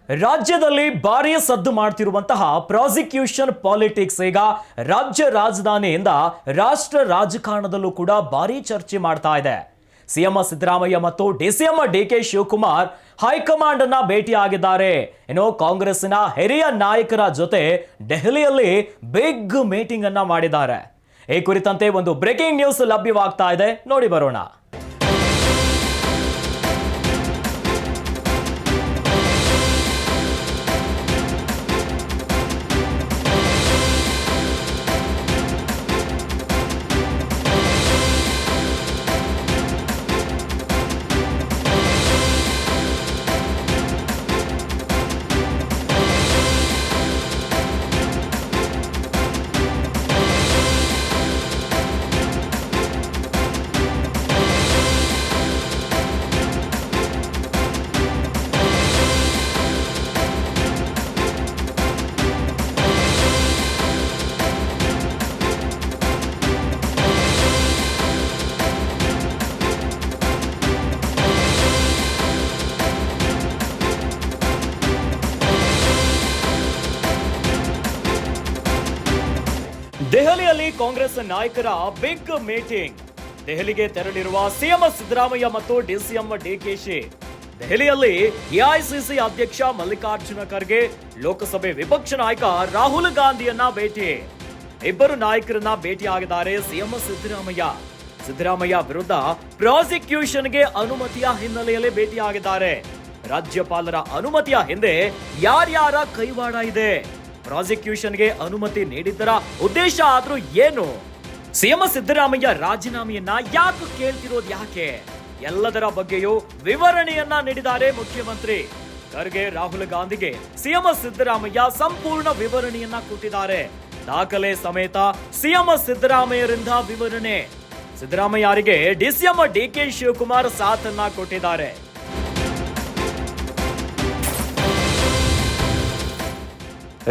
ರಾಜ್ಯದಲ್ಲಿ ಭಾರೀ ಸದ್ದು ಮಾಡ್ತಿರುವಂತಹ ಪ್ರಾಸಿಕ್ಯೂಷನ್ ಪಾಲಿಟಿಕ್ಸ್ ಈಗ ರಾಜ್ಯ ರಾಜಧಾನಿಯಿಂದ ರಾಷ್ಟ್ರ ರಾಜಕಾರಣದಲ್ಲೂ ಕೂಡ ಭಾರೀ ಚರ್ಚೆ ಮಾಡ್ತಾ ಇದೆ. ಸಿಎಂ ಸಿದ್ದರಾಮಯ್ಯ ಮತ್ತು ಡಿಸಿಎಂ ಡಿಕೆ ಶಿವಕುಮಾರ್ ಹೈಕಮಾಂಡ್ ಅನ್ನ ಭೇಟಿಯಾಗಿದ್ದಾರೆ. ಇನ್ನು ಕಾಂಗ್ರೆಸ್ಸಿನ ಹಿರಿಯ ನಾಯಕರ ಜೊತೆ ದೆಹಲಿಯಲ್ಲಿ ಬಿಗ್ ಮೀಟಿಂಗ್ ಅನ್ನ ಮಾಡಿದ್ದಾರೆ. ಈ ಕುರಿತಂತೆ ಒಂದು ಬ್ರೇಕಿಂಗ್ ನ್ಯೂಸ್ ಲಭ್ಯವಾಗ್ತಾ ಇದೆ, ನೋಡಿ ಬರೋಣ. ದೆಹಲಿಯಲ್ಲಿ ಕಾಂಗ್ರೆಸ್ ನಾಯಕರ ಬಿಗ್ ಮೀಟಿಂಗ್. ದೆಹಲಿಗೆ ತೆರಳಿರುವ ಸಿಎಂ ಸಿದ್ದರಾಮಯ್ಯ ಮತ್ತು ಡಿಸಿಎಂ ಡಿಕೆಶಿ. ದೆಹಲಿಯಲ್ಲಿ ಎಐಸಿಸಿ ಅಧ್ಯಕ್ಷ ಮಲ್ಲಿಕಾರ್ಜುನ ಖರ್ಗೆ, ಲೋಕಸಭೆ ವಿಪಕ್ಷ ನಾಯಕ ರಾಹುಲ್ ಗಾಂಧಿಯನ್ನ ಭೇಟಿ. ಇಬ್ಬರು ನಾಯಕರನ್ನ ಭೇಟಿಯಾಗಿದ್ದಾರೆ ಸಿಎಂ ಸಿದ್ದರಾಮಯ್ಯ. ಸಿದ್ದರಾಮಯ್ಯ ವಿರುದ್ಧ ಪ್ರಾಸಿಕ್ಯೂಷನ್ಗೆ ಅನುಮತಿಯ ಹಿನ್ನೆಲೆಯಲ್ಲಿ ಭೇಟಿಯಾಗಿದ್ದಾರೆ. ರಾಜ್ಯಪಾಲರ ಅನುಮತಿಯ ಹಿಂದೆ ಯಾರ್ಯಾರ ಕೈವಾಡ ಇದೆ? ಪ್ರಾಸಿಕ್ಯೂಷನ್ಗೆ ಅನುಮತಿ ನೀಡಿದ್ದರ ಉದ್ದೇಶ ಆದ್ರೂ ಏನು? ಸಿಎಂ ಸಿದ್ದರಾಮಯ್ಯ ರಾಜೀನಾಮೆಯನ್ನ ಯಾಕೆ ಕೇಳ್ತಿರೋದು ಯಾಕೆ? ಎಲ್ಲದರ ಬಗ್ಗೆಯೂ ವಿವರಣೆಯನ್ನ ನೀಡಿದ್ದಾರೆ ಮುಖ್ಯಮಂತ್ರಿ. ಖರ್ಗೆ ರಾಹುಲ್ ಗಾಂಧಿಗೆ ಸಿಎಂ ಸಿದ್ದರಾಮಯ್ಯ ಸಂಪೂರ್ಣ ವಿವರಣೆಯನ್ನ ಕೊಟ್ಟಿದ್ದಾರೆ. ದಾಖಲೆ ಸಮೇತ ಸಿಎಂ ಸಿದ್ದರಾಮಯ್ಯರಿಂದ ವಿವರಣೆ. ಸಿದ್ದರಾಮಯ್ಯರಿಗೆ ಡಿಸಿಎಂ ಡಿಕೆ ಶಿವಕುಮಾರ್ ಸಾಥನ್ನ ಕೊಟ್ಟಿದ್ದಾರೆ.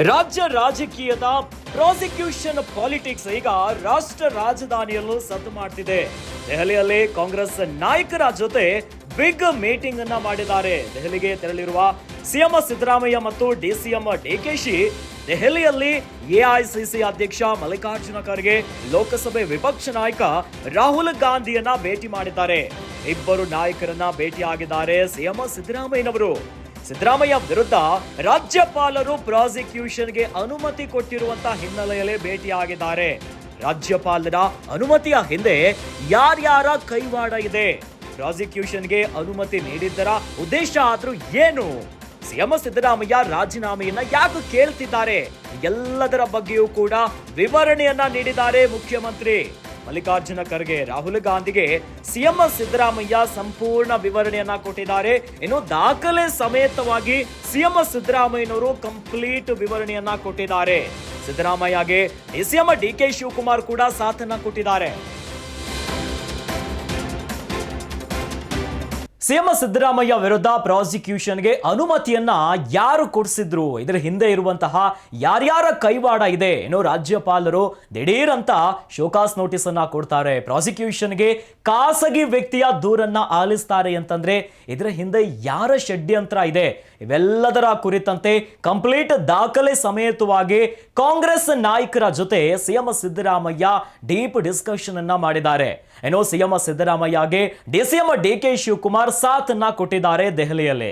ರಾಜ್ಯ ರಾಜಕೀಯದ ಪ್ರಾಸಿಕ್ಯೂಷನ್ ಪಾಲಿಟಿಕ್ಸ್ ಈಗ ರಾಷ್ಟ್ರ ರಾಜಧಾನಿಯಲ್ಲೂ ಸದ್ದು ಮಾಡ್ತಿದೆ. ದೆಹಲಿಯಲ್ಲಿ ಕಾಂಗ್ರೆಸ್ ನಾಯಕರ ಜೊತೆ ಬಿಗ್ ಮೀಟಿಂಗ್ ಅನ್ನ ಮಾಡಿದ್ದಾರೆ. ದೆಹಲಿಗೆ ತೆರಳಿರುವ ಸಿಎಂ ಸಿದ್ದರಾಮಯ್ಯ ಮತ್ತು ಡಿಸಿಎಂ ಡಿಕೆಶಿ ದೆಹಲಿಯಲ್ಲಿ ಎಐಸಿಸಿ ಅಧ್ಯಕ್ಷ ಮಲ್ಲಿಕಾರ್ಜುನ ಖರ್ಗೆ, ಲೋಕಸಭೆ ವಿಪಕ್ಷ ನಾಯಕ ರಾಹುಲ್ ಗಾಂಧಿಯನ್ನ ಭೇಟಿ ಮಾಡಿದ್ದಾರೆ. ಇಬ್ಬರು ನಾಯಕರನ್ನ ಭೇಟಿಯಾಗಿದ್ದಾರೆ ಸಿಎಂ ಸಿದ್ದರಾಮಯ್ಯನವರು. ಸಿದ್ದರಾಮಯ್ಯ ವಿರುದ್ಧ ರಾಜ್ಯಪಾಲರು ಪ್ರಾಸಿಕ್ಯೂಷನ್ಗೆ ಅನುಮತಿ ಕೊಟ್ಟಿರುವಂತಹ ಹಿನ್ನೆಲೆಯಲ್ಲಿ ಭೇಟಿಯಾಗಿದ್ದಾರೆ. ರಾಜ್ಯಪಾಲರ ಅನುಮತಿಯ ಹಿಂದೆ ಯಾರ್ಯಾರ ಕೈವಾಡ ಇದೆ? ಪ್ರಾಸಿಕ್ಯೂಷನ್ಗೆ ಅನುಮತಿ ನೀಡಿದ್ದರ ಉದ್ದೇಶ ಆದ್ರೂ ಏನು? ಸಿಎಂ ಸಿದ್ದರಾಮಯ್ಯ ರಾಜೀನಾಮೆಯನ್ನ ಯಾಕೆ ಕೇಳ್ತಿದ್ದಾರೆ? ಎಲ್ಲದರ ಬಗ್ಗೆಯೂ ಕೂಡ ವಿವರಣೆಯನ್ನ ನೀಡಿದ್ದಾರೆ ಮುಖ್ಯಮಂತ್ರಿ. ಮಲ್ಲಿಕಾರ್ಜುನ ಖರ್ಗೆ, ರಾಹುಲ್ ಗಾಂಧಿಗೆ ಸಿಎಂ ಸಿದ್ದರಾಮಯ್ಯ ಸಂಪೂರ್ಣ ವಿವರಣೆಯನ್ನ ಕೊಟ್ಟಿದ್ದಾರೆ. ಇನ್ನು ದಾಖಲೆ ಸಮೇತವಾಗಿ ಸಿಎಂ ಸಿದ್ದರಾಮಯ್ಯನವರು ಕಂಪ್ಲೀಟ್ ವಿವರಣೆಯನ್ನ ಕೊಟ್ಟಿದ್ದಾರೆ. ಸಿದ್ದರಾಮಯ್ಯಗೆ ಡಿಸಿಎಂ ಡಿಕೆ ಶಿವಕುಮಾರ್ ಕೂಡ ಸಾಥನ್ನ ಕೊಟ್ಟಿದ್ದಾರೆ. ಸಿಎಂ ಸಿದ್ದರಾಮಯ್ಯ ವಿರುದ್ಧ ಪ್ರಾಸಿಕ್ಯೂಷನ್ಗೆ ಅನುಮತಿಯನ್ನ ಯಾರು ಕೊಡಿಸಿದ್ರು? ಇದರ ಹಿಂದೆ ಇರುವಂತಹ ಯಾರ್ಯಾರ ಕೈವಾಡ ಇದೆ? ಇನ್ನು ರಾಜ್ಯಪಾಲರು ದಿಢೀರ್ ಅಂತ ಶೋಕಾಸ್ ನೋಟಿಸ್ ಅನ್ನ ಕೊಡ್ತಾರೆ. ಪ್ರಾಸಿಕ್ಯೂಷನ್ಗೆ ಖಾಸಗಿ ವ್ಯಕ್ತಿಯ ದೂರನ್ನ ಆಲಿಸ್ತಾರೆ ಅಂತಂದ್ರೆ ಇದರ ಹಿಂದೆ ಯಾರ ಷಡ್ಯಂತ್ರ ಇದೆ? ಇವೆಲ್ಲದರ ಕುರಿತಂತೆ ಕಂಪ್ಲೀಟ್ ದಾಖಲೆ ಸಮೇತವಾಗಿ ಕಾಂಗ್ರೆಸ್ ನಾಯಕರ ಜೊತೆ ಸಿಎಂ ಸಿದ್ದರಾಮಯ್ಯ ಡೀಪ್ ಡಿಸ್ಕಷನ್ ಅನ್ನ ಮಾಡಿದ್ದಾರೆ. ಏನೋ ಸಿಎಂ ಸಿದ್ದರಾಮಯ್ಯಗೆ ಡಿಸಿಎಂ ಡಿಕೆ ಶಿವಕುಮಾರ್ ಸಾಥನ್ನ ಕೊಟ್ಟಿದ್ದಾರೆ ದೆಹಲಿಯಲ್ಲಿ.